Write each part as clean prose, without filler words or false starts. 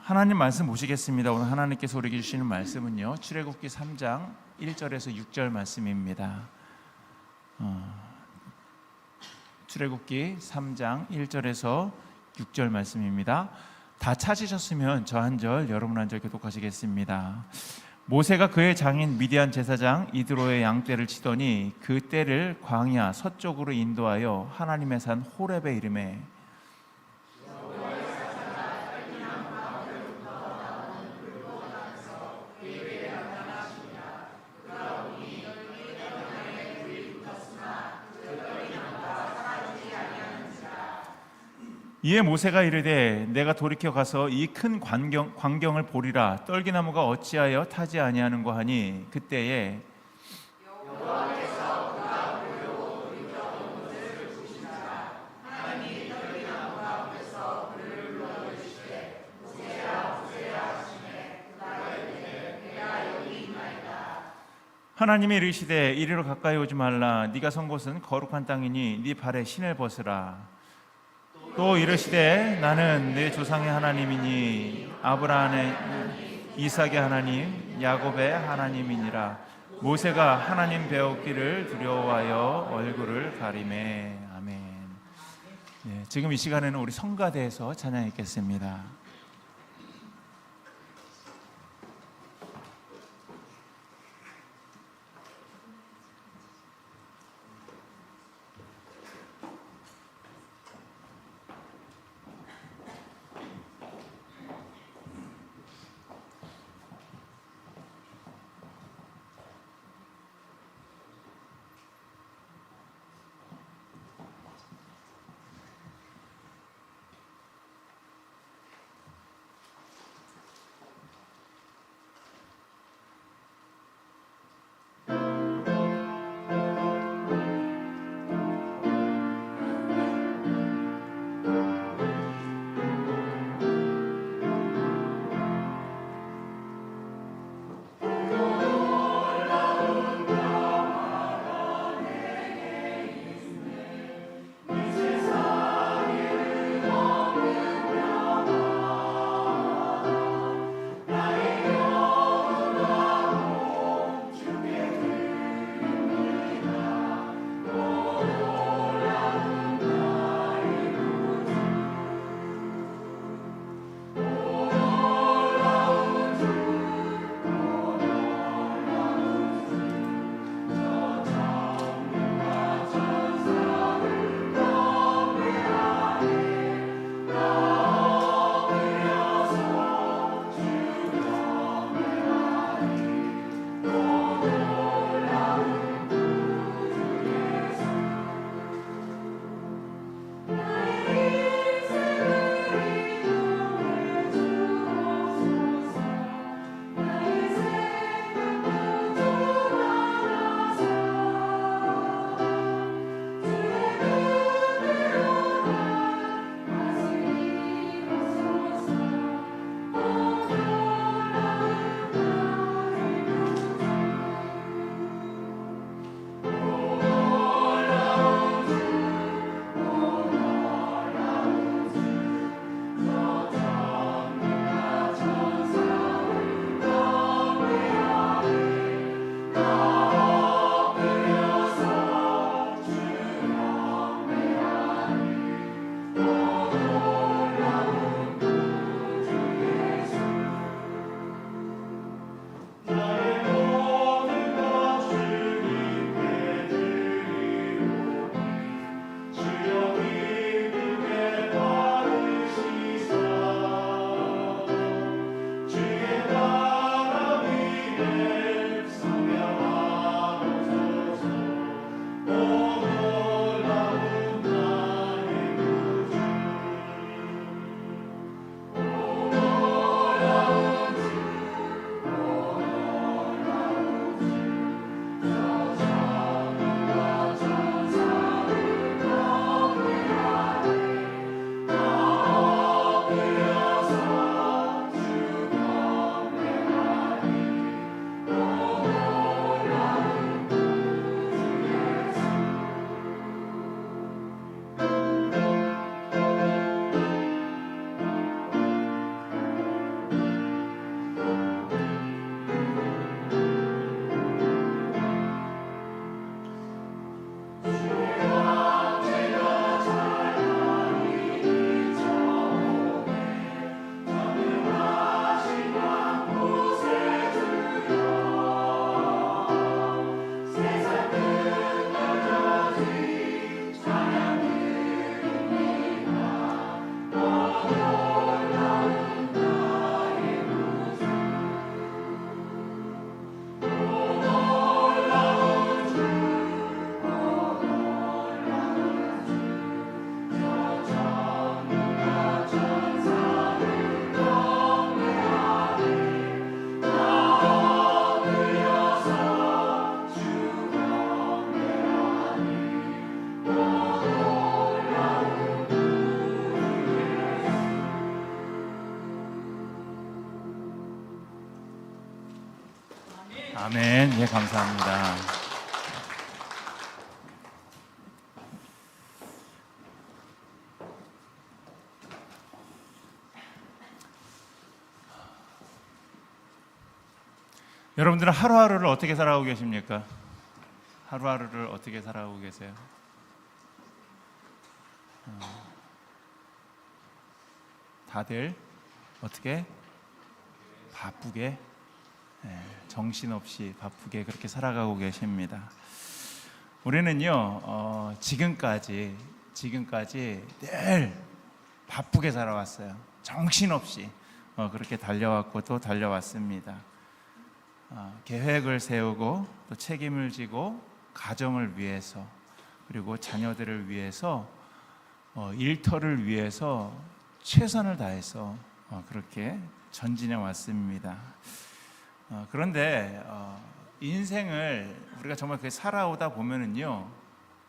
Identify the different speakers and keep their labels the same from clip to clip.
Speaker 1: 하나님 말씀 보시겠습니다. 오늘 하나님께서 우리에게 주시는 말씀은요, 출애굽기 3장 1절에서 6절 말씀입니다. 출애굽기 3장 1절에서 6절 말씀입니다. 다 찾으셨으면 저 한 절, 여러분 한 절 교독하시겠습니다. 모세가 그의 장인 미디안 제사장 이드로의 양떼를 치더니 그 떼를 광야 서쪽으로 인도하여 하나님의 산 호렙에 이르매 이에 모세가 이르되 내가 돌이켜 가서 이 큰 광경을 보리라. 떨기나무가 어찌하여 타지 아니하는고 하니 그때에 여호와께서 그가 보려고 돌이켜 모세를 부르시니라. 하나님이 떨기나무가 앞에서 그를 불러주시되 모세야 모세야 하시매 그가 이르되 내가 여기 있나이다. 하나님이 이르시되 이리로 가까이 오지 말라. 네가 선 곳은 거룩한 땅이니 네 발에 신을 벗으라. 또 이르시되 나는 내 조상의 하나님이니 아브라함의 이삭의 하나님 야곱의 하나님이니라. 모세가 하나님 배웠기를 두려워하여 얼굴을 가리매. 아멘. 네, 지금 이 시간에는 우리 성가대에서 찬양했겠습니다.
Speaker 2: 아멘. 예, 감사합니다. 여러분들은 하루하루를 어떻게 살아가고 계십니까? 하루하루를 어떻게 살아가고 계세요? 다들 어떻게 바쁘게, 정신없이 바쁘게 그렇게 살아가고 계십니다. 우리는요, 지금까지 늘 바쁘게 살아왔어요. 정신없이 그렇게 달려왔고 또 달려왔습니다. 계획을 세우고 또 책임을 지고 가정을 위해서, 그리고 자녀들을 위해서, 일터를 위해서 최선을 다해서 그렇게 전진해 왔습니다. 그런데 인생을 우리가 정말 그 살아오다 보면은요,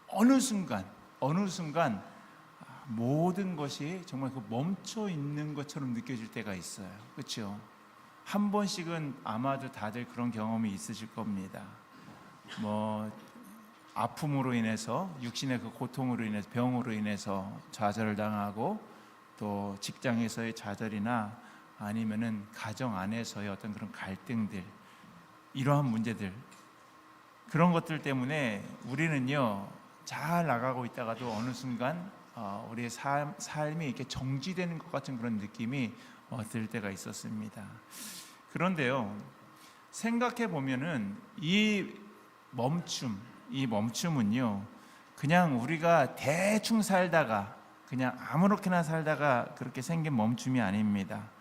Speaker 2: 어느 순간 모든 것이 정말 그 멈춰 있는 것처럼 느껴질 때가 있어요. 그렇죠? 한 번씩은 아마도 다들 그런 경험이 있으실 겁니다. 뭐 아픔으로 인해서, 육신의 그 고통으로 인해서, 병으로 인해서 좌절을 당하고, 또 직장에서의 좌절이나 아니면은 가정 안에서의 어떤 그런 갈등들, 이러한 문제들, 그런 것들 때문에 우리는요, 잘 나가고 있다가도 어느 순간 우리의 삶이 이렇게 정지되는 것 같은 그런 느낌이 들 때가 있었습니다. 그런데요, 생각해 보면은 이 멈춤은요, 그냥 우리가 대충 살다가, 그냥 아무렇게나 살다가 그렇게 생긴 멈춤이 아닙니다.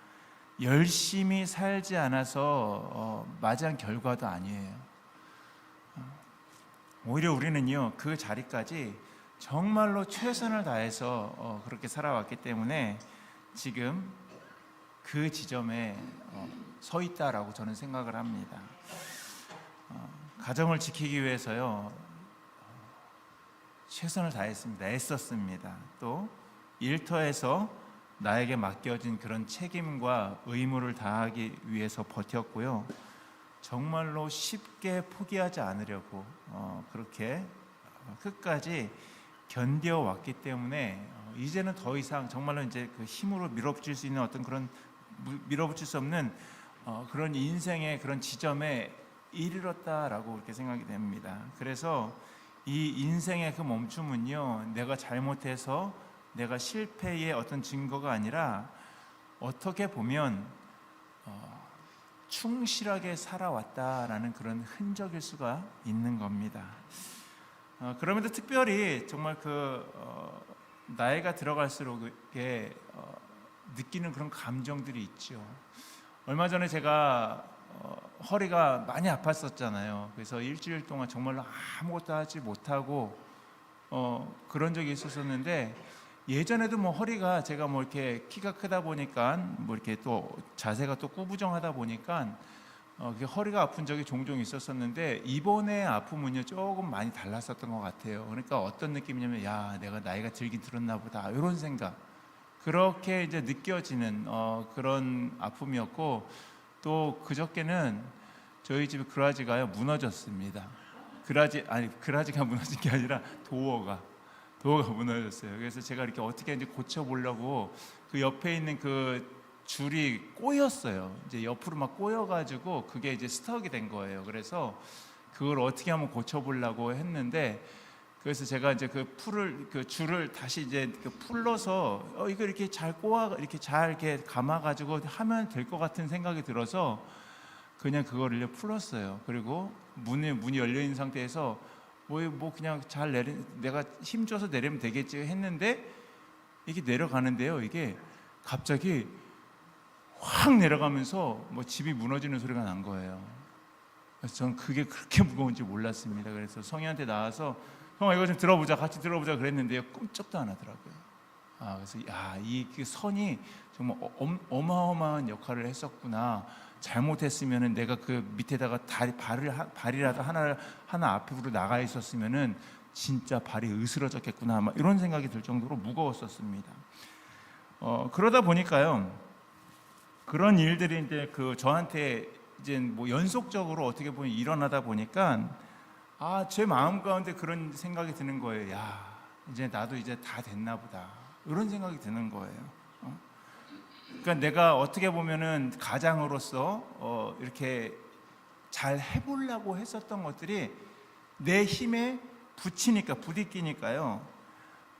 Speaker 2: 열심히 살지 않아서 맞이한 결과도 아니에요. 오히려 우리는요, 그 자리까지 정말로 최선을 다해서 그렇게 살아왔기 때문에 지금 그 지점에 서 있다라고 저는 생각을 합니다. 가정을 지키기 위해서요, 최선을 다했습니다. 애썼습니다. 또 일터에서 나에게 맡겨진 그런 책임과 의무를 다하기 위해서 버텼고요. 정말로 쉽게 포기하지 않으려고 그렇게 끝까지 견뎌왔기 때문에 이제는 더 이상 정말로 이제 그 힘으로 밀어붙일 수 있는 어떤 그런, 밀어붙일 수 없는 그런 인생의 그런 지점에 이르렀다라고 그렇게 생각이 됩니다. 그래서 이 인생의 그 멈춤은요, 내가 잘못해서 내가 실패의 어떤 증거가 아니라 어떻게 보면 충실하게 살아왔다라는 그런 흔적일 수가 있는 겁니다. 그럼에도 특별히 정말 나이가 들어갈수록 느끼는 그런 감정들이 있죠. 얼마 전에 제가 허리가 많이 아팠었잖아요. 그래서 일주일 동안 정말로 아무것도 하지 못하고 그런 적이 있었었는데, 예전에도 뭐 허리가, 제가 뭐 이렇게 키가 크다 보니까 뭐 이렇게 또 자세가 또 꾸부정하다 보니까 허리가 아픈 적이 종종 있었었는데, 이번에 아픔은요 조금 많이 달랐었던 것 같아요. 그러니까 어떤 느낌이냐면, 야, 내가 나이가 들긴 들었나 보다, 이런 생각, 그렇게 이제 느껴지는 그런 아픔이었고, 또 그저께는 저희 집 그라지가요 무너졌습니다. 그라지가 무너진 게 아니라 도어가 무너졌어요. 그래서 제가 이렇게 어떻게 이제 고쳐보려고 그 옆에 있는 그 줄이 꼬였어요. 이제 옆으로 막 꼬여가지고 그게 이제 스톡이 된 거예요. 그래서 그걸 어떻게 하면 고쳐보려고 했는데, 그래서 제가 이제 그 줄을 다시 이제 풀러서 이거 이렇게 잘 이렇게 잘 이렇게 감아가지고 하면 될 것 같은 생각이 들어서 그냥 그거를 풀었어요. 그리고 문이 열려 있는 상태에서 뭐 그냥 잘 내가 힘줘서 내리면 되겠지 했는데, 이게 내려가는데요, 이게 갑자기 확 내려가면서 뭐 집이 무너지는 소리가 난 거예요. 그래서 저는 그게 그렇게 무거운지 몰랐습니다. 그래서 성희한테 나와서, 형아 이거 좀 들어보자, 같이 들어보자 그랬는데요, 꿈쩍도 안 하더라고요. 그래서 이 선이 정말 어마어마한 역할을 했었구나. 잘못했으면은 내가 그 밑에다가 발이라도 하나 앞으로 나가 있었으면은 진짜 발이 으스러졌겠구나, 막 이런 생각이 들 정도로 무거웠었습니다. 그러다 보니까요, 그런 일들이 이제 저한테 이제 뭐 연속적으로 어떻게 보면 일어나다 보니까 제 마음 가운데 그런 생각이 드는 거예요. 야, 이제 나도 이제 다 됐나 보다. 이런 생각이 드는 거예요. 그러니까 내가 어떻게 보면은 가장으로서 이렇게 잘 해보려고 했었던 것들이 내 힘에 부딪히니까요.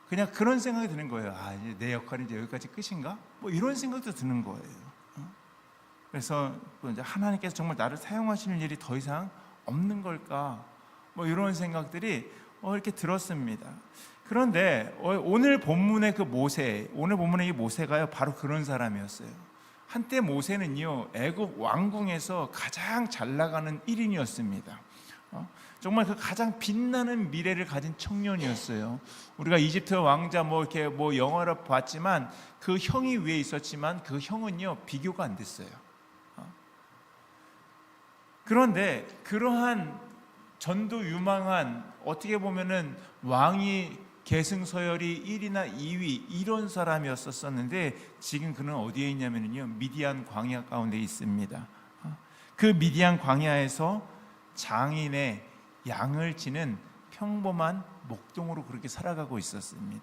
Speaker 2: 그냥 그런 생각이 드는 거예요. 이제 내 역할이 이제 여기까지 끝인가? 뭐 이런 생각도 드는 거예요. 그래서 또 이제 하나님께서 정말 나를 사용하시는 일이 더 이상 없는 걸까? 뭐 이런 생각들이 이렇게 들었습니다. 그런데 오늘 본문의 그 모세, 오늘 본문의 이 모세가요, 바로 그런 사람이었어요. 한때 모세는요, 애굽 왕궁에서 가장 잘 나가는 1인이었습니다. 정말 그 가장 빛나는 미래를 가진 청년이었어요. 우리가 이집트 왕자 이렇게 영화를 봤지만 그 형이 위에 있었지만 그 형은요, 비교가 안 됐어요. 그런데 그러한 전도 유망한, 어떻게 보면은 왕이 계승서열이 1위나 2위 이런 사람이었었는데 지금 그는 어디에 있냐면요, 미디안 광야 가운데 있습니다. 그 미디안 광야에서 장인의 양을 치는 평범한 목동으로 그렇게 살아가고 있었습니다.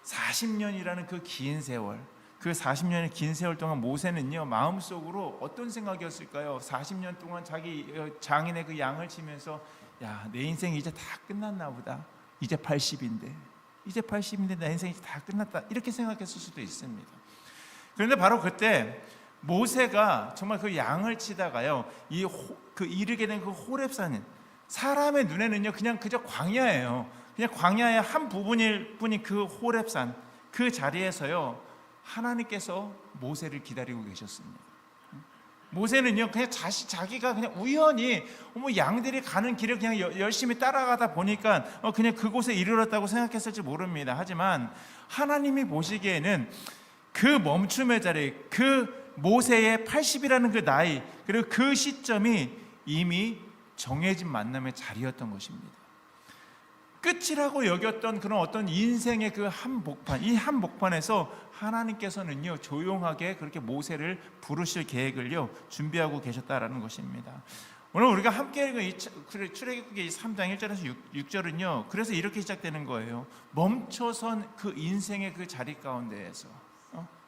Speaker 2: 40년이라는 그 긴 세월, 그 40년의 긴 세월 동안 모세는요, 마음속으로 어떤 생각이었을까요? 40년 동안 자기 장인의 그 양을 치면서 내 인생이 이제 다 끝났나 보다. 이제 80인데 내 인생이 이제 다 끝났다, 이렇게 생각했을 수도 있습니다. 그런데 바로 그때 모세가 정말 그 양을 치다가요, 이르게 된 그 호렙산, 사람의 눈에는요 그냥 그저 광야예요. 그냥 광야의 한 부분일 뿐인 그 호렙산, 그 자리에서요 하나님께서 모세를 기다리고 계셨습니다. 모세는요 그냥 자기가 그냥 우연히 양들이 가는 길을 그냥 열심히 따라가다 보니까 그냥 그곳에 이르렀다고 생각했을지 모릅니다. 하지만 하나님이 보시기에는 그 멈춤의 자리, 그 모세의 80이라는 그 나이, 그리고 그 시점이 이미 정해진 만남의 자리였던 것입니다. 끝이라고 여겼던 그런 어떤 인생의 그 한복판, 이 한복판에서 하나님께서는요 조용하게 그렇게 모세를 부르실 계획을요 준비하고 계셨다라는 것입니다. 오늘 우리가 함께 읽은 출애굽기 3장 1절에서 6절은요 그래서 이렇게 시작되는 거예요. 멈춰선 그 인생의 그 자리 가운데에서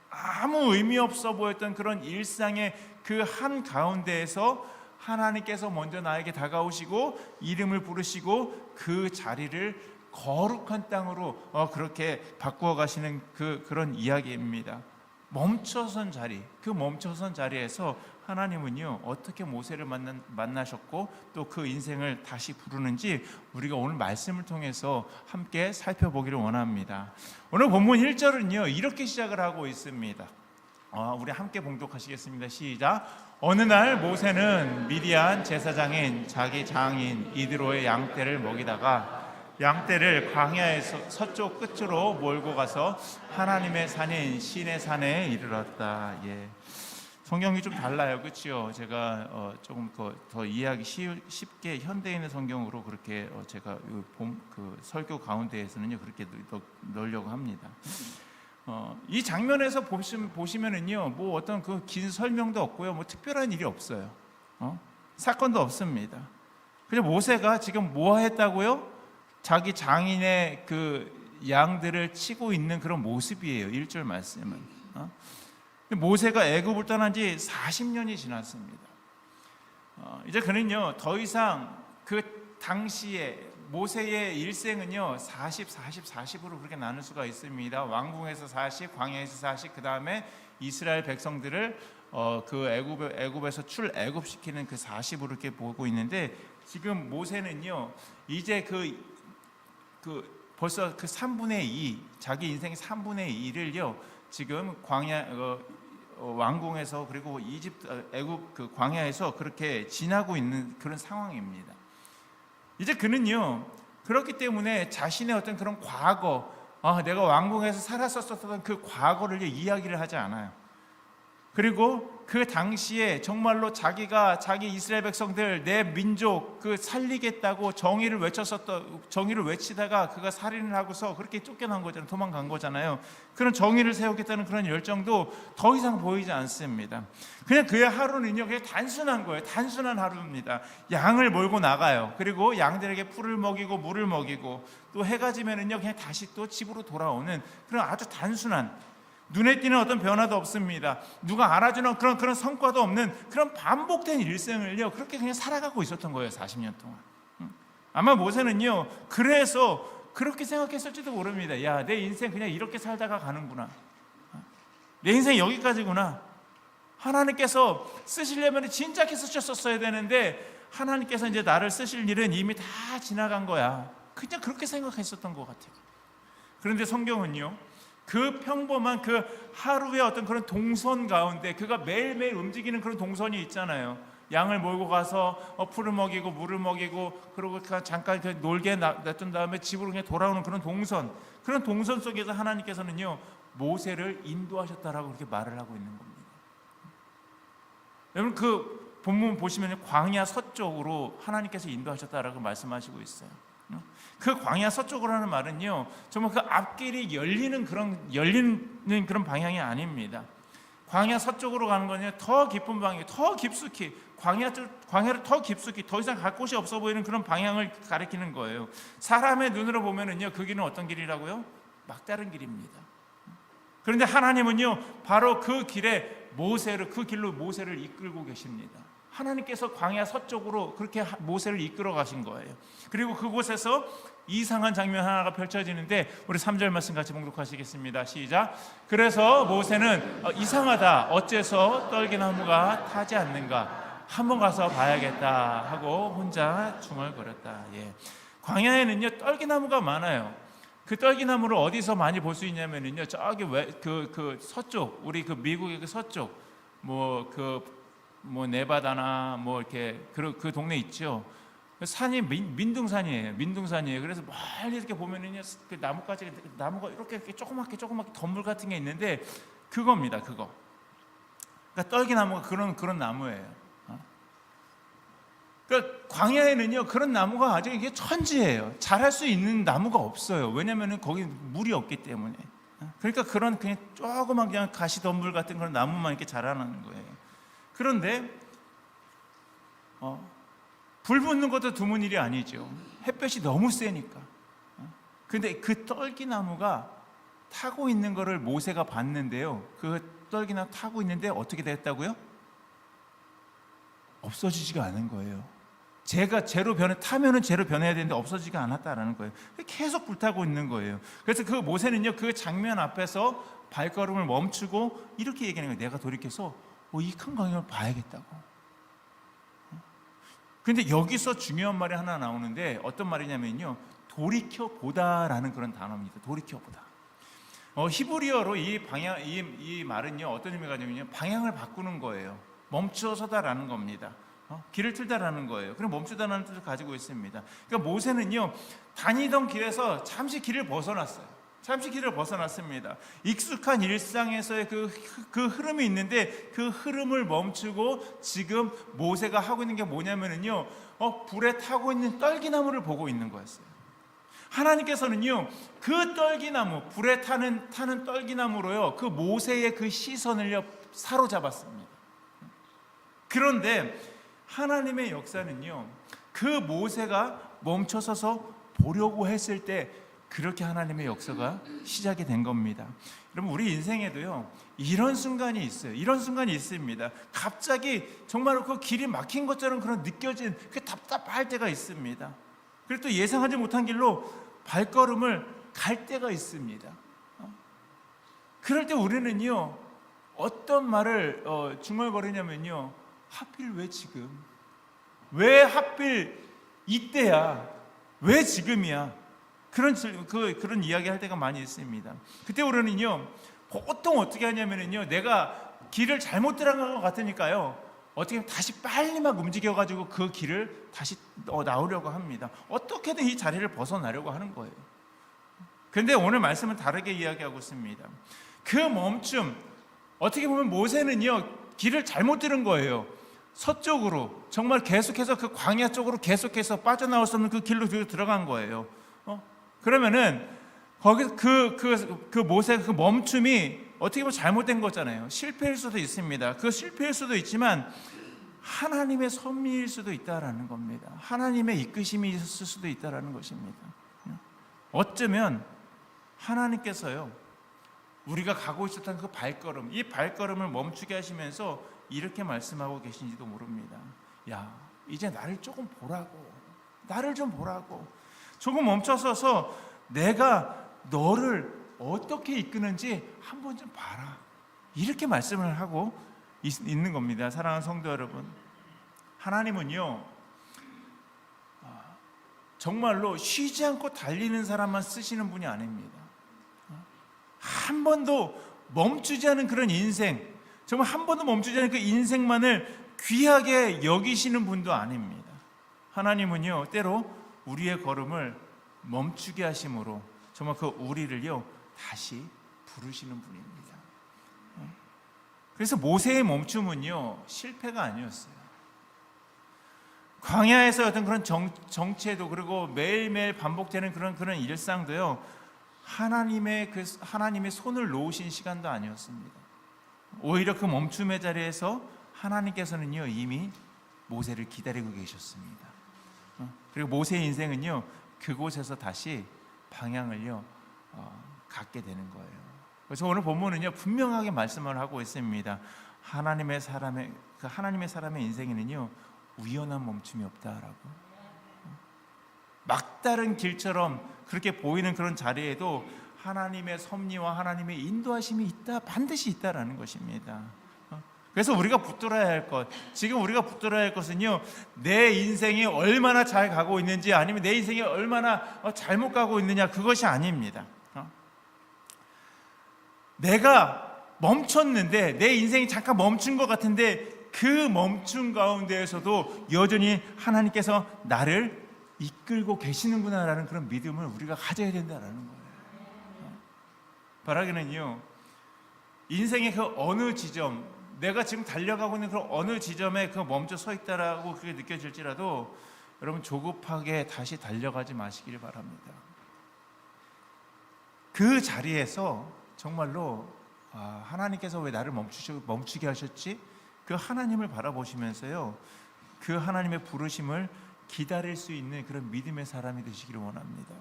Speaker 2: 아무 의미 없어 보였던 그런 일상의 그 한 가운데에서 하나님께서 먼저 나에게 다가오시고 이름을 부르시고 그 자리를 거룩한 땅으로 그렇게 바꾸어 가시는 그런 이야기입니다. 멈춰선 자리, 그 멈춰선 자리에서 하나님은요 어떻게 모세를 만나셨고 또 그 인생을 다시 부르는지 우리가 오늘 말씀을 통해서 함께 살펴보기를 원합니다. 오늘 본문 1절은요 이렇게 시작을 하고 있습니다. 우리 함께 봉독하시겠습니다. 시작. 어느 날 모세는 미디안 제사장인 자기 장인 이드로의 양떼를 먹이다가 양떼를 광야에서 서쪽 끝으로 몰고 가서 하나님의 산인 시내산에 이르렀다. 성경이 좀 달라요, 그렇죠? 제가 조금 더 이해하기 쉽게 현대인의 성경으로 그렇게 제가 그 설교 가운데에서는요 그렇게 넣으려고 합니다. 이 장면에서 보시면은요, 어떤 그 긴 설명도 없고요, 특별한 일이 없어요. 사건도 없습니다. 그래서 모세가 지금 뭐 했다고요? 자기 장인의 그 양들을 치고 있는 그런 모습이에요. 1절 말씀은. 모세가 애굽을 떠난 지 40년이 지났습니다. 이제 그는요, 더 이상 그 당시에 모세의 일생은요 40으로 그렇게 나눌 수가 있습니다. 왕궁에서 40, 광야에서 40, 그 다음에 이스라엘 백성들을 그 애굽에서 출애굽시키는 그 40으로 이렇게 보고 있는데, 지금 모세는요 이제 벌써 그 3분의 2, 자기 인생의 3분의 2를요 지금 광야 왕궁에서 그리고 애굽 그 광야에서 그렇게 지나고 있는 그런 상황입니다. 이제 그는요 그렇기 때문에 자신의 어떤 그런 과거, 내가 왕궁에서 살았었던 그 과거를 이야기를 하지 않아요. 그리고 그 당시에 정말로 자기가 자기 이스라엘 백성들 내 민족 그 살리겠다고 정의를 외치다가 그가 살인을 하고서 그렇게 쫓겨난 거잖아요. 도망간 거잖아요. 그런 정의를 세우겠다는 그런 열정도 더 이상 보이지 않습니다. 그냥 그의 하루는요, 그냥 단순한 거예요. 단순한 하루입니다. 양을 몰고 나가요. 그리고 양들에게 풀을 먹이고 물을 먹이고 또 해가 지면은요, 그냥 다시 또 집으로 돌아오는 그런 아주 단순한, 눈에 띄는 어떤 변화도 없습니다. 누가 알아주는 그런 성과도 없는 그런 반복된 일생을요, 그렇게 그냥 살아가고 있었던 거예요. 40년 동안. 아마 모세는요, 그래서 그렇게 생각했을지도 모릅니다. 야, 내 인생 그냥 이렇게 살다가 가는구나. 내 인생 여기까지구나. 하나님께서 쓰시려면 진작에 쓰셨었어야 되는데 하나님께서 이제 나를 쓰실 일은 이미 다 지나간 거야. 그냥 그렇게 생각했었던 것 같아요. 그런데 성경은요, 그 평범한 그 하루의 어떤 그런 동선 가운데 그가 매일매일 움직이는 그런 동선이 있잖아요. 양을 몰고 가서 풀을 먹이고 물을 먹이고 그러고 잠깐 놀게 놔둔 다음에 집으로 그냥 돌아오는 그런 동선 속에서 하나님께서는요, 모세를 인도하셨다라고 그렇게 말을 하고 있는 겁니다. 여러분, 그 본문 보시면 광야 서쪽으로 하나님께서 인도하셨다라고 말씀하시고 있어요. 그 광야 서쪽으로 하는 말은요, 정말 그 앞길이 열리는 그런 방향이 아닙니다. 광야 서쪽으로 가는 거는 더 깊은 방향, 더 깊숙이 광야를 더 깊숙이, 더 이상 갈 곳이 없어 보이는 그런 방향을 가리키는 거예요. 사람의 눈으로 보면은요, 그 길은 어떤 길이라고요? 막다른 길입니다. 그런데 하나님은요, 바로 그 길로 모세를 이끌고 계십니다. 하나님께서 광야 서쪽으로 그렇게 모세를 이끌어 가신 거예요. 그리고 그곳에서 이상한 장면 하나가 펼쳐지는데, 우리 3절 말씀 같이 봉독하시겠습니다. 시작. 그래서 모세는 이상하다, 어째서 떨기나무가 타지 않는가, 한번 가서 봐야겠다 하고 혼자 중얼거렸다. 광야에는요, 떨기나무가 많아요. 그 떨기나무를 어디서 많이 볼 수 있냐면요, 저기 그 서쪽, 우리 그 미국의 그 서쪽, 네바다나 이렇게 그 동네 있죠. 산이 민둥산이에요. 그래서 멀리 이렇게 보면은요, 그 나무가 이렇게 조그맣게 덤불 같은 게 있는데 그겁니다. 그거. 그러니까 떨기나무가 그런 나무예요. 그러니까 광야에는요, 그런 나무가 아주 이게 천지예요. 자랄 수 있는 나무가 없어요. 왜냐면은 거기 물이 없기 때문에. 그러니까 그냥 조그만 그냥 가시덤불 같은 그런 나무만 이렇게 자라나는 거예요. 그런데 불 붙는 것도 드문 일이 아니죠. 햇볕이 너무 세니까. 그런데 그 떨기나무가 타고 있는 것을 모세가 봤는데요, 그 떨기나무 타고 있는데 어떻게 됐다고요? 없어지지가 않은 거예요. 타면은 재로 변해야 되는데 없어지지가 않았다라는 거예요. 계속 불타고 있는 거예요. 그래서 그 모세는요, 그 장면 앞에서 발걸음을 멈추고 이렇게 얘기하는 거예요. 내가 돌이켜서 이 큰 광야를 봐야겠다고. 그런데 여기서 중요한 말이 하나 나오는데 어떤 말이냐면요, 돌이켜보다라는 그런 단어입니다. 돌이켜보다. 히브리어로 이 말은요, 어떤 의미가 있냐면요, 방향을 바꾸는 거예요. 멈춰서다라는 겁니다. 길을 틀다라는 거예요. 그럼 멈추다라는 뜻을 가지고 있습니다. 그러니까 모세는요, 다니던 길에서 잠시 길을 벗어났습니다. 익숙한 일상에서의 그 흐름이 있는데 그 흐름을 멈추고 지금 모세가 하고 있는 게 뭐냐면은요, 불에 타고 있는 떨기나무를 보고 있는 거였어요. 하나님께서는요, 그 떨기나무, 불에 타는 떨기나무로요, 그 모세의 그 시선을요 사로잡았습니다. 그런데 하나님의 역사는요, 그 모세가 멈춰서서 보려고 했을 때 그렇게 하나님의 역사가 시작이 된 겁니다. 여러분, 우리 인생에도요, 이런 순간이 있어요. 이런 순간이 있습니다. 갑자기 정말 그 길이 막힌 것처럼 그런 느껴진 그 답답할 때가 있습니다. 그리고 또 예상하지 못한 길로 발걸음을 갈 때가 있습니다. 그럴 때 우리는요, 어떤 말을 중얼거리냐면요, 하필 왜 지금? 왜 하필 이때야? 왜 지금이야? 그런 이야기 할 때가 많이 있습니다. 그때 우리는요, 보통 어떻게 하냐면요, 내가 길을 잘못 들어간 것 같으니까요, 어떻게 하면 다시 빨리 막 움직여가지고 그 길을 다시 나오려고 합니다. 어떻게든 이 자리를 벗어나려고 하는 거예요. 그런데 오늘 말씀은 다르게 이야기하고 있습니다. 그 멈춤, 어떻게 보면 모세는요 길을 잘못 들은 거예요. 서쪽으로 정말 계속해서 그 광야 쪽으로 계속해서 빠져나올 수 없는 그 길로 들어간 거예요. 그러면은 거기 그 모세의 그 멈춤이 어떻게 보면 잘못된 거잖아요. 실패일 수도 있습니다. 그 실패일 수도 있지만 하나님의 섭리일 수도 있다라는 겁니다. 하나님의 이끄심이 있을 수도 있다라는 것입니다. 어쩌면 하나님께서요 우리가 가고 있었던 그 발걸음, 이 발걸음을 멈추게 하시면서 이렇게 말씀하고 계신지도 모릅니다. 야, 이제 나를 조금 보라고, 나를 좀 보라고, 조금 멈춰서서 내가 너를 어떻게 이끄는지 한번 좀 봐라. 이렇게 말씀을 하고 있는 겁니다. 사랑하는 성도 여러분, 하나님은요 정말로 쉬지 않고 달리는 사람만 쓰시는 분이 아닙니다. 한 번도 멈추지 않은 그런 인생, 정말 한 번도 멈추지 않은 그 인생만을 귀하게 여기시는 분도 아닙니다. 하나님은요 때로 우리의 걸음을 멈추게 하심으로 정말 그 우리를요 다시 부르시는 분입니다. 그래서 모세의 멈춤은요 실패가 아니었어요. 광야에서 어떤 그런 정체도, 그리고 매일매일 반복되는 그런 일상도요 하나님의 손을 놓으신 시간도 아니었습니다. 오히려 그 멈춤의 자리에서 하나님께서는요 이미 모세를 기다리고 계셨습니다. 그리고 모세의 인생은요 그곳에서 다시 방향을요 갖게 되는 거예요. 그래서 오늘 본문은요 분명하게 말씀을 하고 있습니다. 하나님의 사람의 인생에는요 우연한 멈춤이 없다라고. 막다른 길처럼 그렇게 보이는 그런 자리에도 하나님의 섭리와 하나님의 인도하심이 있다, 반드시 있다라는 것입니다. 그래서 우리가 붙들어야 할 것, 지금 우리가 붙들어야 할 것은요 내 인생이 얼마나 잘 가고 있는지, 아니면 내 인생이 얼마나 잘못 가고 있느냐, 그것이 아닙니다. 내가 멈췄는데, 내 인생이 잠깐 멈춘 것 같은데 그 멈춤 가운데에서도 여전히 하나님께서 나를 이끌고 계시는구나라는 그런 믿음을 우리가 가져야 된다라는 거예요. 바라기는요 인생의 그 어느 지점, 내가 지금 달려가고 있는 그 어느 지점에 그 멈춰 서 있다라고 그게 느껴질지라도 여러분 조급하게 다시 달려가지 마시기를 바랍니다. 그 자리에서 정말로 하나님께서 왜 나를 멈추게 하셨지? 그 하나님을 바라보시면서요 그 하나님의 부르심을 기다릴 수 있는 그런 믿음의 사람이 되시기를 원합니다.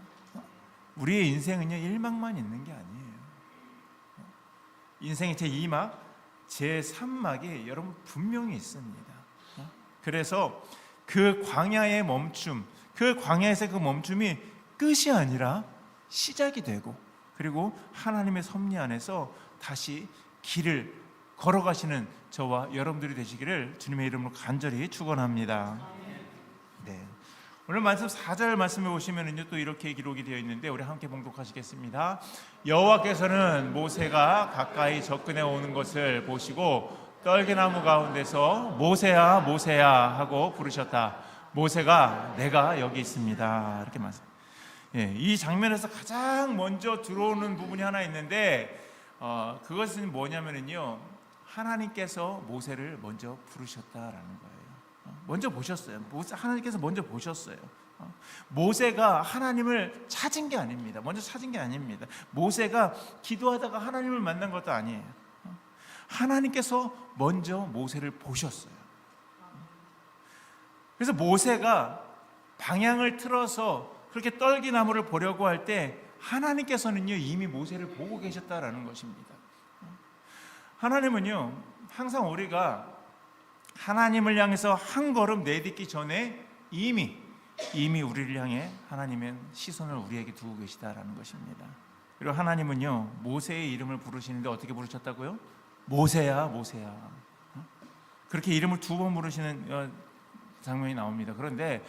Speaker 2: 우리의 인생은요 일막만 있는 게 아니에요. 인생의 제2막, 제3막이 여러분 분명히 있습니다. 그래서 그 광야의 멈춤, 그 광야에서 그 멈춤이 끝이 아니라 시작이 되고, 그리고 하나님의 섭리 안에서 다시 길을 걸어가시는 저와 여러분들이 되시기를 주님의 이름으로 간절히 축원합니다. 네. 오늘 말씀 4절 말씀에 보시면은요 또 이렇게 기록이 되어 있는데 우리 함께 봉독하시겠습니다. 여호와께서는 모세가 가까이 접근해 오는 것을 보시고 떨기나무 가운데서 모세야 모세야 하고 부르셨다. 모세가 내가 여기 있습니다. 이렇게 말씀. 이 장면에서 가장 먼저 들어오는 부분이 하나 있는데 그것은 뭐냐면은요 하나님께서 모세를 먼저 부르셨다라는 거예요. 먼저 보셨어요. 하나님께서 먼저 보셨어요. 모세가 하나님을 찾은 게 아닙니다. 먼저 찾은 게 아닙니다. 모세가 기도하다가 하나님을 만난 것도 아니에요. 하나님께서 먼저 모세를 보셨어요. 그래서 모세가 방향을 틀어서 그렇게 떨기나무를 보려고 할 때 하나님께서는요 이미 모세를 보고 계셨다라는 것입니다. 하나님은요 항상 우리가 하나님을 향해서 한 걸음 내딛기 전에 이미 우리를 향해 하나님의 시선을 우리에게 두고 계시다라는 것입니다. 그리고 하나님은요 모세의 이름을 부르시는데 어떻게 부르셨다고요? 모세야 모세야. 그렇게 이름을 2번 부르시는 장면이 나옵니다. 그런데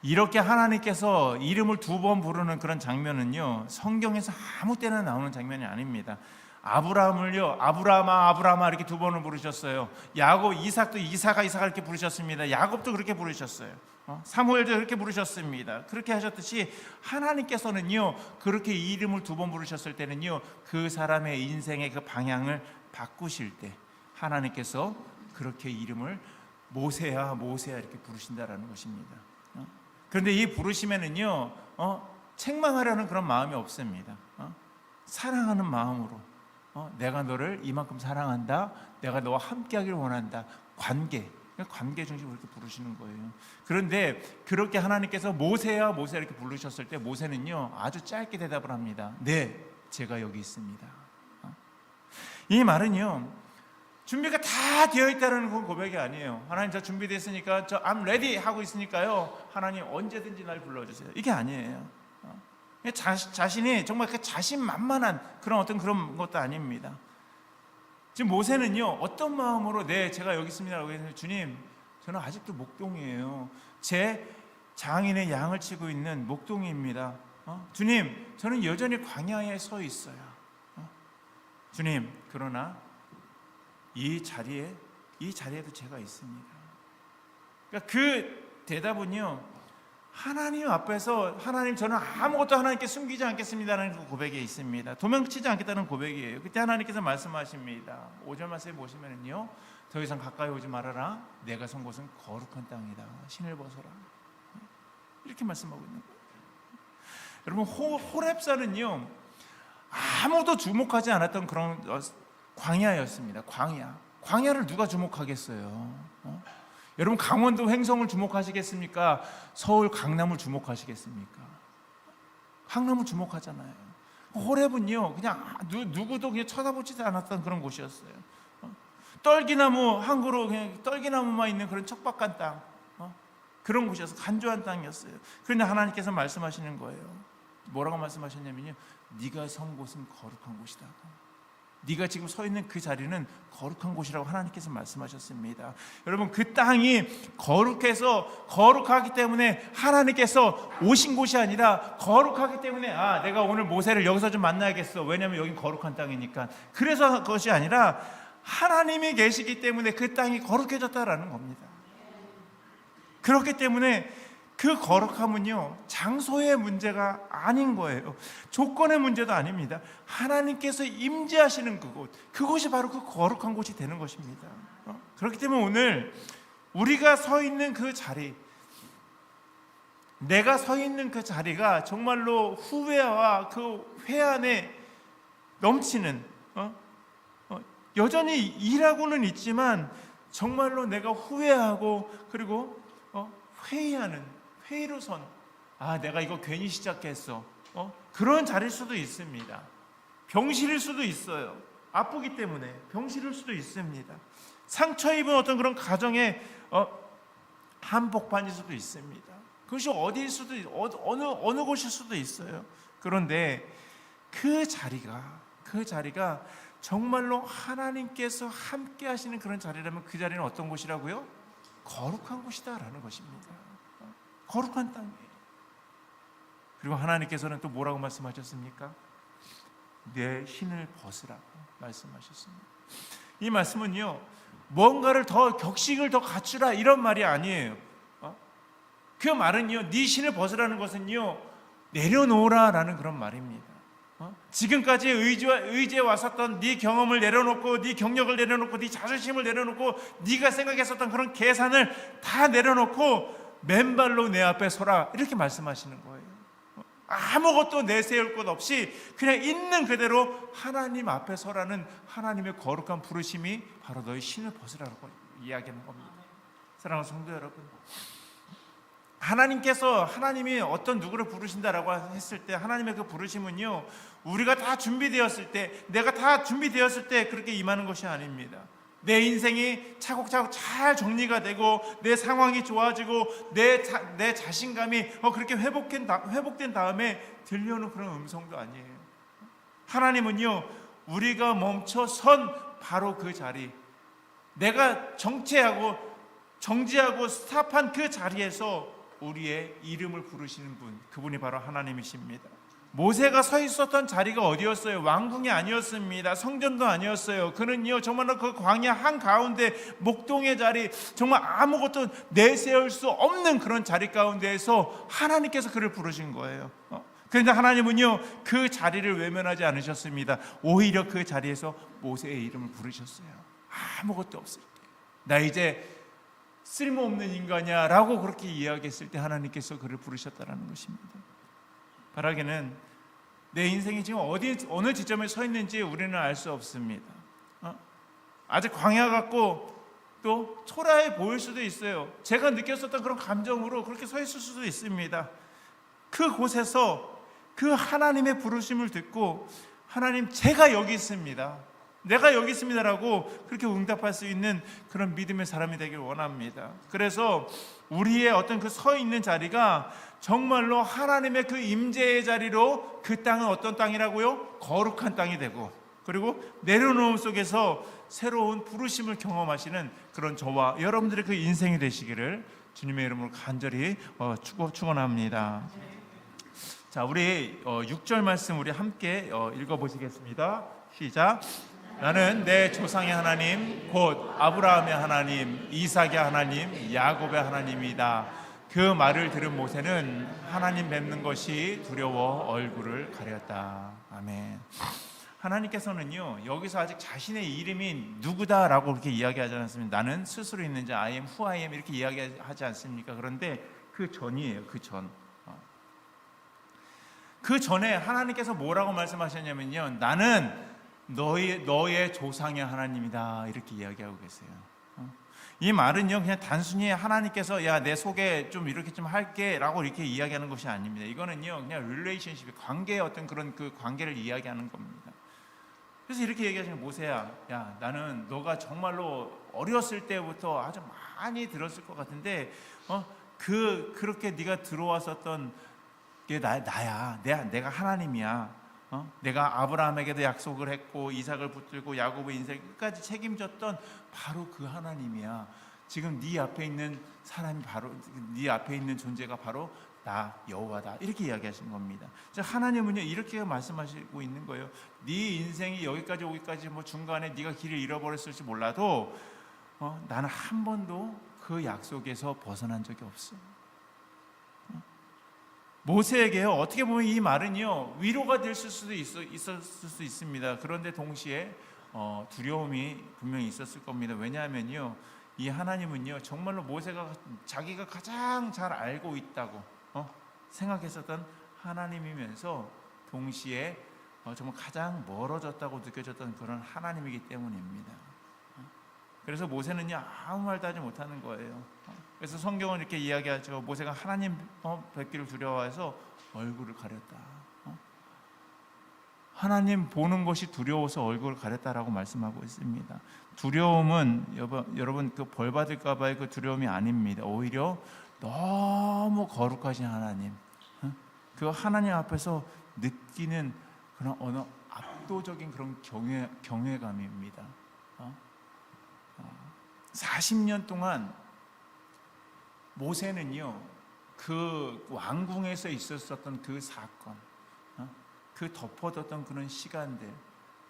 Speaker 2: 이렇게 하나님께서 이름을 2번 부르는 그런 장면은요 성경에서 아무 때나 나오는 장면이 아닙니다. 아브라함을요 아브라함아 이렇게 2번을 부르셨어요. 야곱, 이삭도 이삭아 이렇게 부르셨습니다. 야곱도 그렇게 부르셨어요. 사무엘도 그렇게 부르셨습니다. 그렇게 하셨듯이 하나님께서는요 그렇게 이름을 2번 부르셨을 때는요 그 사람의 인생의 그 방향을 바꾸실 때 하나님께서 그렇게 이름을 모세야 모세야 이렇게 부르신다라는 것입니다. 그런데 이 부르심에는요 책망하려는 그런 마음이 없습니다. 사랑하는 마음으로 내가 너를 이만큼 사랑한다, 내가 너와 함께하기를 원한다, 관계 중심으로 이렇게 부르시는 거예요. 그런데 그렇게 하나님께서 모세야 모세야 이렇게 부르셨을 때 모세는요 아주 짧게 대답을 합니다. 네, 제가 여기 있습니다. 이 말은요 준비가 다 되어 있다는 그 고백이 아니에요. 하나님 저 준비됐으니까 저 I'm ready 하고 있으니까요 하나님 언제든지 날 불러주세요, 이게 아니에요. 자신이 정말 그 자신만만한 그런 것도 아닙니다. 지금 모세는요 어떤 마음으로 네 제가 여기 있습니다라고 했는데, 주님 저는 아직도 목동이에요. 제 장인의 양을 치고 있는 목동이입니다. 주님 저는 여전히 광야에 서 있어요. 주님 그러나 이 자리에도 제가 있습니다. 그러니까 그 대답은요 하나님 앞에서 하나님 저는 아무것도 하나님께 숨기지 않겠습니다라는 그 고백에 있습니다. 도망치지 않겠다는 고백이에요. 그때 하나님께서 말씀하십니다. 5절 말씀에 보시면은요 더 이상 가까이 오지 말아라, 내가 선 곳은 거룩한 땅이다, 신을 벗어라, 이렇게 말씀하고 있는 거예요. 여러분 호렙산은요 아무도 주목하지 않았던 그런 광야였습니다. 광야를 누가 주목하겠어요? 여러분 강원도 횡성을 주목하시겠습니까? 서울 강남을 주목하시겠습니까? 강남을 주목하잖아요. 호렙은요 그냥 누구도 그냥 쳐다보지도 않았던 그런 곳이었어요. 떨기나무 한 그루, 그냥 떨기나무만 있는 그런 척박한 땅, 그런 곳이어서 간조한 땅이었어요. 그런데 하나님께서 말씀하시는 거예요. 뭐라고 말씀하셨냐면요 네가 선 곳은 거룩한 곳이다, 네가 지금 서 있는 그 자리는 거룩한 곳이라고 하나님께서 말씀하셨습니다. 여러분 그 땅이 거룩하기 때문에 하나님께서 오신 곳이 아니라 거룩하기 때문에 내가 오늘 모세를 여기서 좀 만나야겠어, 왜냐하면 여긴 거룩한 땅이니까, 그래서 그것이 아니라 하나님이 계시기 때문에 그 땅이 거룩해졌다라는 겁니다. 그렇기 때문에 그 거룩함은요 장소의 문제가 아닌 거예요. 조건의 문제도 아닙니다. 하나님께서 임재하시는 그곳이 바로 그 거룩한 곳이 되는 것입니다. 그렇기 때문에 오늘 우리가 서 있는 그 자리, 내가 서 있는 그 자리가 정말로 후회와 그 회한에 넘치는, 여전히 일하고는 있지만 정말로 내가 후회하고 그리고 회의로 선, 내가 이거 괜히 시작했어, 그런 자리일 수도 있습니다. 병실일 수도 있어요. 아프기 때문에 병실일 수도 있습니다. 상처 입은 어떤 그런 가정의 한복판일 수도 있습니다. 그것이 어디일 수도 어느 곳일 수도 있어요. 그런데 그 자리가 정말로 하나님께서 함께 하시는 그런 자리라면 그 자리는 어떤 곳이라고요? 거룩한 곳이다라는 것입니다. 거룩한 땅이에요. 그리고 하나님께서는 또 뭐라고 말씀하셨습니까? 내 신을 벗으라고 말씀하셨습니다. 이 말씀은요 뭔가를 더 격식을 더 갖추라 이런 말이 아니에요. 그 말은요 네 신을 벗으라는 것은요 내려놓으라라는 그런 말입니다. 지금까지 의지해 왔었던 네 경험을 내려놓고, 네 경력을 내려놓고, 네 자존심을 내려놓고, 네가 생각했었던 그런 계산을 다 내려놓고 맨발로 내 앞에 서라, 이렇게 말씀하시는 거예요. 아무것도 내세울 것 없이 그냥 있는 그대로 하나님 앞에 서라는 하나님의 거룩한 부르심이 바로 너희 신을 벗으라고 이야기하는 겁니다. 사랑하는 성도 여러분, 하나님이 어떤 누구를 부르신다라고 했을 때 하나님의 그 부르심은요 우리가 다 준비되었을 때, 내가 다 준비되었을 때 그렇게 임하는 것이 아닙니다. 내 인생이 차곡차곡 잘 정리가 되고 내 상황이 좋아지고 내 자신감이 그렇게 회복된 다음에 들려오는 그런 음성도 아니에요. 하나님은요 우리가 멈춰선 바로 그 자리, 내가 정지하고 스탑한 그 자리에서 우리의 이름을 부르시는 분, 그분이 바로 하나님이십니다. 모세가 서 있었던 자리가 어디였어요? 왕궁이 아니었습니다. 성전도 아니었어요. 그는요 정말로 그 광야 한가운데 목동의 자리, 정말 아무것도 내세울 수 없는 그런 자리 가운데에서 하나님께서 그를 부르신 거예요. 그런데 하나님은요 그 자리를 외면하지 않으셨습니다. 오히려 그 자리에서 모세의 이름을 부르셨어요. 아무것도 없을 때, 나 이제 쓸모없는 인간이야 라고 그렇게 이야기했을 때 하나님께서 그를 부르셨다는 것입니다. 바라기는 내 인생이 지금 어느 지점에 서 있는지 우리는 알 수 없습니다. 아직 광야 같고 또 초라해 보일 수도 있어요. 제가 느꼈었던 그런 감정으로 그렇게 서 있을 수도 있습니다. 그곳에서 그 하나님의 부르심을 듣고 하나님 제가 여기 있습니다, 내가 여기 있습니다라고 그렇게 응답할 수 있는 그런 믿음의 사람이 되길 원합니다. 그래서 우리의 어떤 그 서 있는 자리가 정말로 하나님의 그 임재의 자리로, 그 땅은 어떤 땅이라고요? 거룩한 땅이 되고, 그리고 내려놓음 속에서 새로운 부르심을 경험하시는 그런 저와 여러분들의 그 인생이 되시기를 주님의 이름으로 간절히 축원합니다. 자, 우리 6절 말씀 우리 함께 읽어보시겠습니다. 시작. 나는 내 조상의 하나님 곧 아브라함의 하나님, 이삭의 하나님, 야곱의 하나님이다. 그 말을 들은 모세는 하나님 뵙는 것이 두려워 얼굴을 가렸다. 아멘. 하나님께서는요 여기서 아직 자신의 이름이 누구다라고 그렇게 이야기하지 않습니다. 나는 스스로 있는 자, I am who I am 이렇게 이야기하지 않습니까? 그런데 그 전이에요. 그 전에 하나님께서 뭐라고 말씀하셨냐면요, 나는 너의 조상의 하나님이다 이렇게 이야기하고 계세요. 이 말은요 그냥 단순히 하나님께서 야 내 속에 좀 이렇게 좀 할게 라고 이렇게 이야기하는 것이 아닙니다. 이거는요 그냥 릴레이션십, 관계의 어떤 그런 그 관계를 이야기하는 겁니다. 그래서 이렇게 얘기하시는, 모세야, 야 나는 너가 정말로 어렸을 때부터 아주 많이 들었을 것 같은데 그렇게 네가 들어왔었던 게 나야. 내가 하나님이야. 내가 아브라함에게도 약속을 했고 이삭을 붙들고 야곱의 인생 끝까지 책임졌던 바로 그 하나님이야. 지금 네 앞에 있는 사람이 바로, 네 앞에 있는 존재가 바로 나 여호와다 이렇게 이야기하신 겁니다. 하나님은요 이렇게 말씀하시고 있는 거예요. 네 인생이 여기까지 오기까지 뭐 중간에 네가 길을 잃어버렸을지 몰라도 나는 한 번도 그 약속에서 벗어난 적이 없어. 모세에게요 어떻게 보면 이 말은요 위로가 될 수도 있었을 수 있습니다. 그런데 동시에 두려움이 분명히 있었을 겁니다. 왜냐하면요 이 하나님은요 정말로 모세가 자기가 가장 잘 알고 있다고 생각했었던 하나님이면서 동시에 정말 가장 멀어졌다고 느껴졌던 그런 하나님이기 때문입니다. 그래서 모세는요 아무 말도 하지 못하는 거예요. 그래서 성경은 이렇게 이야기하죠. 모세가 하나님 뵙기를 두려워해서 얼굴을 가렸다. 하나님 보는 것이 두려워서 얼굴을 가렸다라고 말씀하고 있습니다. 두려움은 여러분 그 벌 받을까 봐의 그 두려움이 아닙니다. 오히려 너무 거룩하신 하나님, 그 하나님 앞에서 느끼는 그런 어느 압도적인 그런 경외감입니다. 40년 동안 모세는요 그 왕궁에서 있었던 그 사건, 그 덮어뒀던 그런 시간들,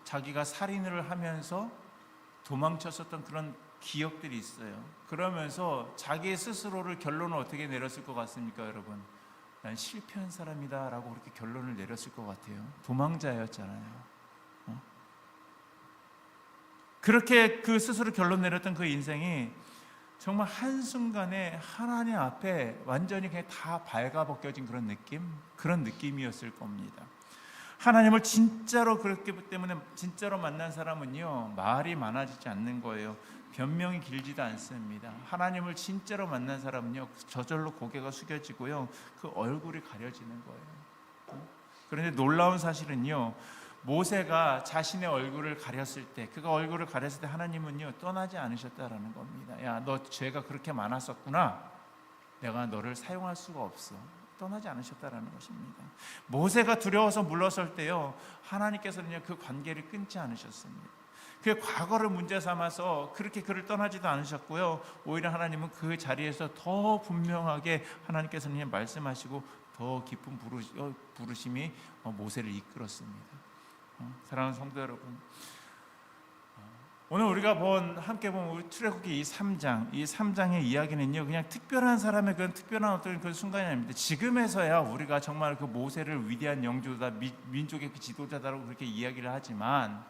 Speaker 2: 자기가 살인을 하면서 도망쳤었던 그런 기억들이 있어요. 그러면서 자기 스스로를 결론을 어떻게 내렸을 것 같습니까, 여러분? 난 실패한 사람이다 라고 그렇게 결론을 내렸을 것 같아요. 도망자였잖아요. 그렇게 그 스스로 결론 내렸던 그 인생이 정말 한순간에 하나님 앞에 완전히 그냥 다 발가벗겨진 그런 느낌이었을 겁니다. 하나님을 진짜로 그렇기 때문에 진짜로 만난 사람은요 말이 많아지지 않는 거예요. 변명이 길지도 않습니다. 하나님을 진짜로 만난 사람은요 저절로 고개가 숙여지고요 그 얼굴이 가려지는 거예요. 그런데 놀라운 사실은요 모세가 자신의 얼굴을 가렸을 때, 그가 얼굴을 가렸을 때 하나님은요 떠나지 않으셨다라는 겁니다. 야, 너 죄가 그렇게 많았었구나. 내가 너를 사용할 수가 없어. 떠나지 않으셨다라는 것입니다. 모세가 두려워서 물러설 때요 하나님께서는요 그 관계를 끊지 않으셨습니다. 그 과거를 문제 삼아서 그렇게 그를 떠나지도 않으셨고요. 오히려 하나님은 그 자리에서 더 분명하게 하나님께서는 말씀하시고 더 깊은 부르심이 모세를 이끌었습니다. 사랑하는 성도 여러분, 오늘 우리가 함께 본 우리 출애굽기 이 3장의 이야기는요, 그냥 특별한 사람의 그런 특별한 어떤 그 순간이 아닙니다. 지금에서야 우리가 정말 그 모세를 위대한 영주다, 민족의 그 지도자다라고 그렇게 이야기를 하지만,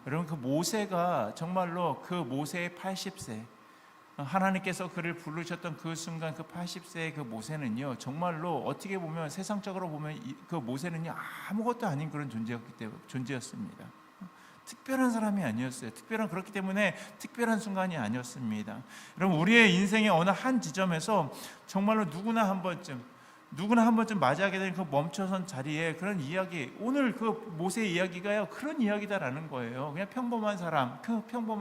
Speaker 2: 여러분 그 모세가 정말로 그 모세의 80세, 하나님께서 그를 부르셨던 그 순간, 그 80세의 그 모세는요, 정말로 어떻게 보면 세상적으로 보면 그 모세는요 아무것도 아닌 그런 존재였습니다. 특별한 사람이 아니었어요. 그렇기 때문에 특별한 순간이 아니었습니다. 여러분, 우리의 인생의 어느 한 지점에서 정말로 누구나 한 번쯤 맞이하게 되는 그 멈춰선 자리에 그런 이야기, 오늘 그 모세의 이야기가요 그런 이야기다라는 거예요. 그냥 평범한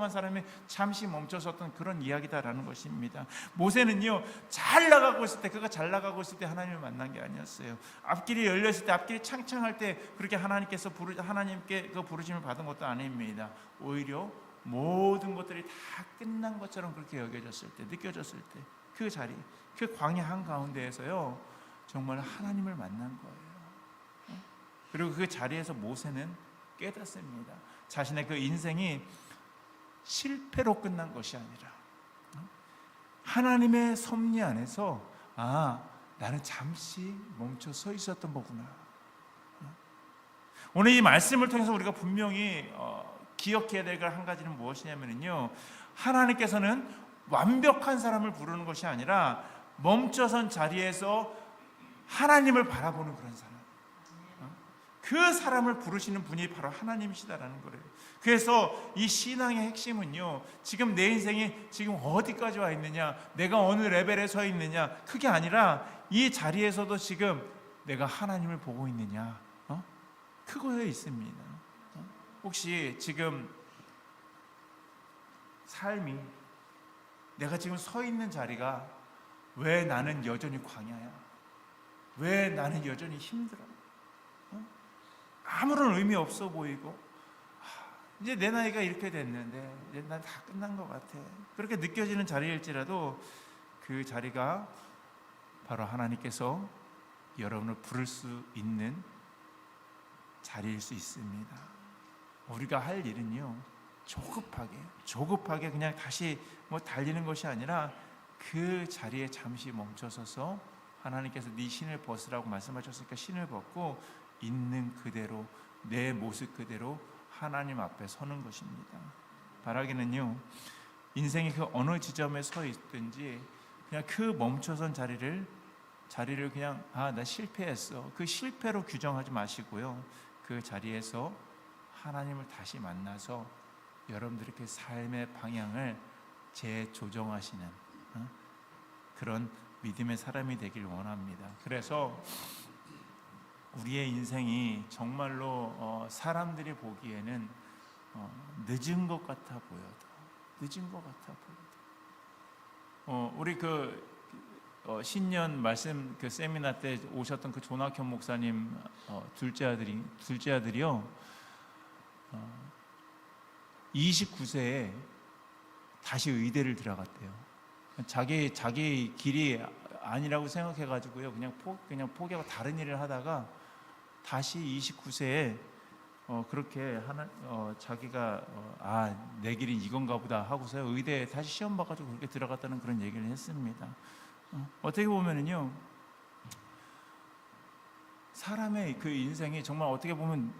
Speaker 2: 사람이 잠시 멈춰섰던 그런 이야기다라는 것입니다. 모세는요 그가 잘 나가고 있을 때 하나님을 만난 게 아니었어요. 앞길이 열렸을 때, 앞길이 창창할 때 그렇게 하나님께 그 부르심을 받은 것도 아닙니다. 오히려 모든 것들이 다 끝난 것처럼 그렇게 느껴졌을 때 그 자리, 그 광야 한가운데에서요 정말 하나님을 만난 거예요. 그리고 그 자리에서 모세는 깨닫습니다. 자신의 그 인생이 실패로 끝난 것이 아니라 하나님의 섭리 안에서 나는 잠시 멈춰 서 있었던 거구나. 오늘 이 말씀을 통해서 우리가 분명히 기억해야 될 한 가지는 무엇이냐면요, 하나님께서는 완벽한 사람을 부르는 것이 아니라 멈춰선 자리에서 하나님을 바라보는 그런 사람, 그 사람을 부르시는 분이 바로 하나님이시다라는 거예요. 그래서 이 신앙의 핵심은요, 지금 내 인생이 지금 어디까지 와 있느냐, 내가 어느 레벨에 서 있느냐, 그게 아니라 이 자리에서도 지금 내가 하나님을 보고 있느냐, 그거에 있습니다. 혹시 지금 삶이, 내가 지금 서 있는 자리가 왜 나는 여전히 광야야? 왜 나는 여전히 힘들어? 아무런 의미 없어 보이고, 이제 내 나이가 이렇게 됐는데 이제 난 다 끝난 것 같아, 그렇게 느껴지는 자리일지라도 그 자리가 바로 하나님께서 여러분을 부를 수 있는 자리일 수 있습니다. 우리가 할 일은요, 조급하게 그냥 다시 달리는 것이 아니라 그 자리에 잠시 멈춰서서 하나님께서 네 신을 벗으라고 말씀하셨으니까 신을 벗고 있는 그대로, 내 모습 그대로 하나님 앞에 서는 것입니다. 바라기는요, 인생이 그 어느 지점에 서 있든지 그냥 그 멈춰선 자리를 그냥 나 실패했어, 그 실패로 규정하지 마시고요, 그 자리에서 하나님을 다시 만나서 여러분들의 그 삶의 방향을 재조정하시는 그런 믿음의 사람이 되길 원합니다. 그래서 우리의 인생이 정말로 사람들이 보기에는 늦은 것 같아 보여도 우리 신년 말씀 그 세미나 때 오셨던 그 존학현 목사님 둘째 아들이요 29세에 다시 의대를 들어갔대요. 자기 길이 아니라고 생각해가지고요, 그냥 포기하고 다른 일을 하다가 다시 29세에 그렇게 자기가 내 길이 이건가 보다 하고서 의대에 다시 시험 봐가지고 그렇게 들어갔다는 그런 얘기를 했습니다. 어떻게 보면은요, 사람의 그 인생이 정말 어떻게 보면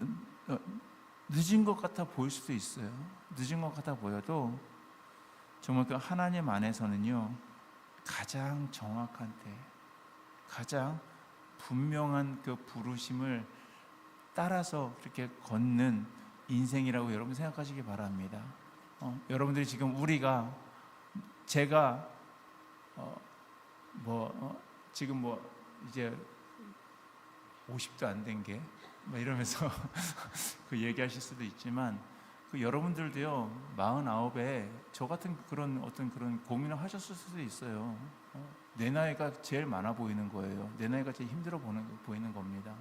Speaker 2: 늦은 것 같아 보일 수도 있어요. 늦은 것 같아 보여도 정말 그 하나님 안에서는요, 가장 정확한 때, 가장 분명한 그 부르심을 따라서 그렇게 걷는 인생이라고 여러분 생각하시기 바랍니다. 여러분들이 지금 제가 지금 이제 50도 안 된 게 이러면서 그 얘기하실 수도 있지만, 그 여러분들도요 49에 저 같은 그런 고민을 하셨을 수도 있어요. 내 나이가 제일 많아 보이는 거예요. 내 나이가 제일 힘들어 보이는 겁니다.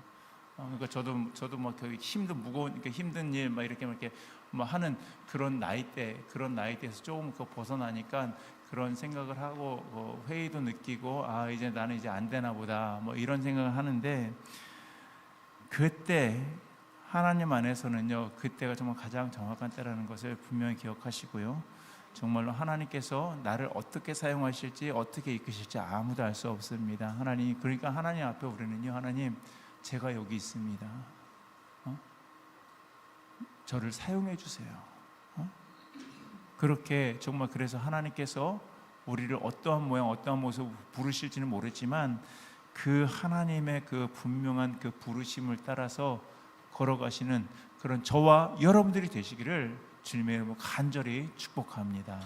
Speaker 2: 그러니까 저도 막 힘도 무거운, 그러니까 힘든 일 이렇게 하는 그런 나이대에서 조금 벗어나니까 그런 생각을 하고 회의도 느끼고 이제 나는 이제 안 되나 보다 이런 생각을 하는데, 그때 하나님 안에서는요, 그때가 정말 가장 정확한 때라는 것을 분명히 기억하시고요. 정말로 하나님께서 나를 어떻게 사용하실지, 어떻게 이끄실지 아무도 알 수 없습니다. 하나님, 그러니까 하나님 앞에 우리는요, 하나님, 제가 여기 있습니다. 저를 사용해 주세요. 그렇게 정말, 그래서 하나님께서 우리를 어떠한 모양, 어떠한 모습 부르실지는 모르지만 그 하나님의 그 분명한 그 부르심을 따라서 걸어가시는 그런 저와 여러분들이 되시기를 주님의 이름으로 간절히 축복합니다.